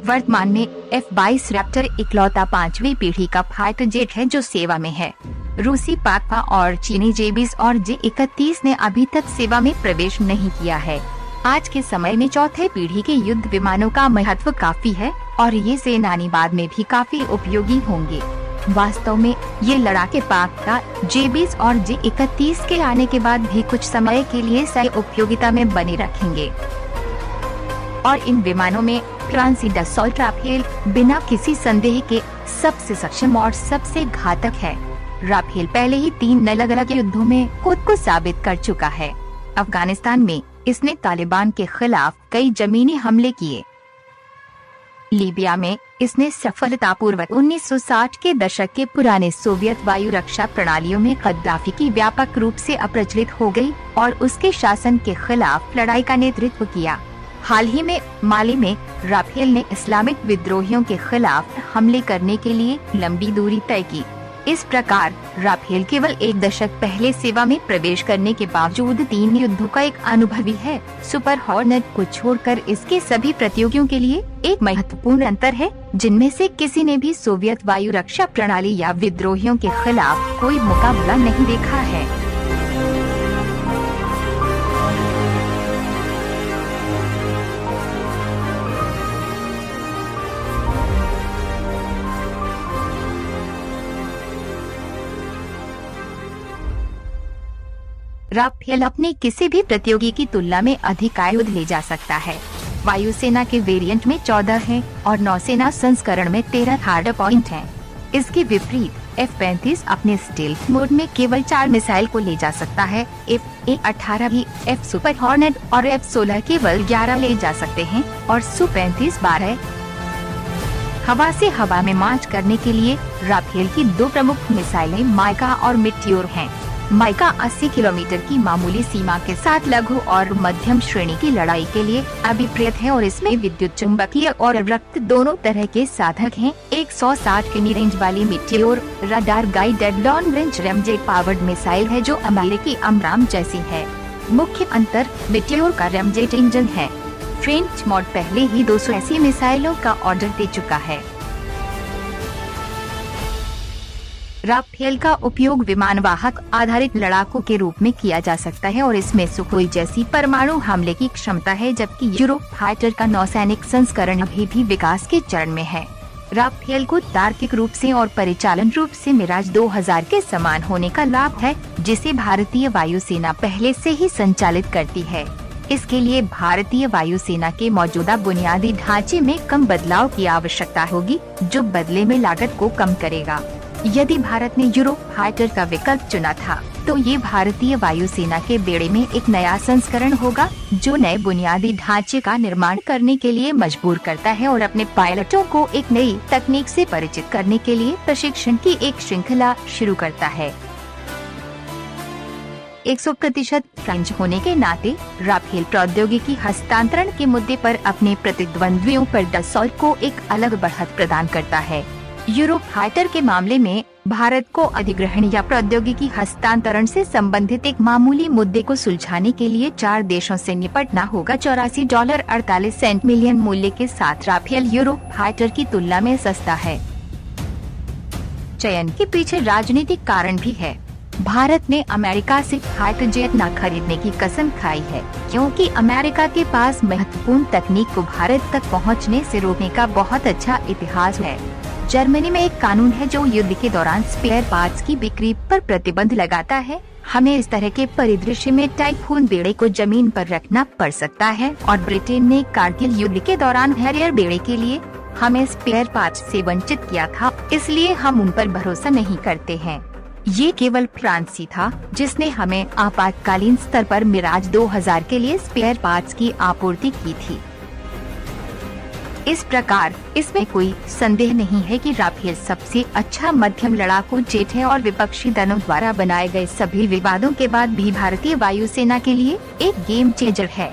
वर्तमान में F-22 Raptor इकलौता 5वीं पीढ़ी का फाइटर जेट है जो सेवा में है। रूसी पाकपा और चीनी J-20 और J-31 ने अभी तक सेवा में प्रवेश नहीं किया है। आज के समय में चौथे पीढ़ी के युद्ध विमानों का महत्व काफी है और ये सेनानीवाद में भी काफी उपयोगी होंगे। वास्तव में ये लड़ाके पाक का J-20 और J-31 के आने के बाद भी कुछ समय के लिए सही उपयोगिता में बने रखेंगे और इन विमानों में फ्रांसी डसॉल्ट राफेल बिना किसी संदेह के सबसे सक्षम और सबसे घातक है। राफेल पहले ही 3 अलग अलग युद्धों में खुद को साबित कर चुका है। अफगानिस्तान में इसने तालिबान के खिलाफ कई जमीनी हमले किए। लीबिया में इसने सफलतापूर्वक 1960 के दशक के पुराने सोवियत वायु रक्षा प्रणालियों में कद्दाफी की व्यापक रूप से अप्रचलित हो गई और उसके शासन के खिलाफ लड़ाई का नेतृत्व किया। हाल ही में माली में राफेल ने इस्लामिक विद्रोहियों के खिलाफ हमले करने के लिए लंबी दूरी तय की। इस प्रकार राफेल केवल 1 दशक पहले सेवा में प्रवेश करने के बावजूद 3 युद्धों का एक अनुभवी है। सुपर हॉर्नेट को छोड़कर इसके सभी प्रतियोगियों के लिए एक महत्वपूर्ण अंतर है जिनमें से किसी ने भी सोवियत वायु रक्षा प्रणाली या विद्रोहियों के खिलाफ कोई मुकाबला नहीं देखा है। राफेल अपने किसी भी प्रतियोगी की तुलना में अधिक आयुध ले जा सकता है। वायुसेना के वेरिएंट में 14 है और नौसेना संस्करण में 13 हार्ड पॉइंट हैं। इसके विपरीत F-35 अपने स्टेल्थ मोड में केवल 4 मिसाइल को ले जा सकता है। F-A-18 भी F सुपर हॉर्नेट और F-16 केवल 11 ले जा सकते हैं और Su-35 12। हवा से हवा में मार्च करने के लिए राफेल की 2 प्रमुख मिसाइलें माइका और मिट्योर हैं। माइका 80 किलोमीटर की मामूली सीमा के साथ लघु और मध्यम श्रेणी की लड़ाई के लिए अभिप्रेत है और इसमें विद्युत चुंबकीय और रक्त दोनों तरह के साधक हैं। 160 किमी रेंज वाली meteor radar guided long range ramjet powered missile है जो अमेरिकी अमराम जैसी है। मुख्य अंतर मिट्योर का रैमजेट इंजन है। फ्रेंच मॉड पहले ही 280 मिसाइलों का ऑर्डर दे चुका है। राफेल का उपयोग विमान वाहक आधारित लड़ाकों के रूप में किया जा सकता है और इसमें सुखोई जैसी परमाणु हमले की क्षमता है, जबकि यूरो फाइटर का नौसैनिक संस्करण अभी भी विकास के चरण में है। राफेल को तार्किक रूप से और परिचालन रूप से मिराज 2000 के समान होने का लाभ है, जिसे भारतीय वायुसेना पहले से ही संचालित करती है। इसके लिए भारतीय वायुसेना के मौजूदा बुनियादी ढांचे में कम बदलाव की आवश्यकता होगी, जो बदले में लागत को कम करेगा। यदि भारत ने यूरो फाइटर का विकल्प चुना था, तो ये भारतीय वायुसेना के बेड़े में एक नया संस्करण होगा, जो नए बुनियादी ढांचे का निर्माण करने के लिए मजबूर करता है और अपने पायलटों को एक नई तकनीक से परिचित करने के लिए प्रशिक्षण की एक श्रृंखला शुरू करता है। 100% फ्रेंच होने के नाते राफेल प्रौद्योगिकी हस्तांतरण के मुद्दे पर अपने प्रतिद्वंद्वियों पर डसॉल्ट को एक अलग बढ़त प्रदान करता है। यूरो फाइटर के मामले में भारत को अधिग्रहण या प्रौद्योगिकी हस्तांतरण से संबंधित एक मामूली मुद्दे को सुलझाने के लिए 4 देशों से निपटना होगा। $84.48 मिलियन मूल्य के साथ राफेल यूरो फाइटर की तुलना में सस्ता है। चयन के पीछे राजनीतिक कारण भी है। भारत ने अमेरिका से फाइटर जेट न खरीदने की कसम खाई है, क्योंकि अमेरिका के पास महत्वपूर्ण तकनीक को भारत तक पहुंचने से रोकने का बहुत अच्छा इतिहास है। जर्मनी में एक कानून है जो युद्ध के दौरान स्पेयर पार्ट्स की बिक्री पर प्रतिबंध लगाता है। हमें इस तरह के परिदृश्य में टाइफून बेड़े को जमीन पर रखना पड़ सकता है और ब्रिटेन ने कारगिल युद्ध के दौरान हैरियर बेड़े के लिए हमें स्पेयर पार्ट्स से वंचित किया था, इसलिए हम उन पर भरोसा नहीं करते हैं। ये केवल फ्रांसी था जिसने हमें आपातकालीन स्तर पर मिराज 2000 के लिए स्पेयर पार्ट्स की आपूर्ति की थी। इस प्रकार इसमें कोई संदेह नहीं है कि राफेल सबसे अच्छा मध्यम लड़ाकू जेट है और विपक्षी दलों द्वारा बनाए गए सभी विवादों के बाद भी भारतीय वायुसेना के लिए एक गेम चेंजर है।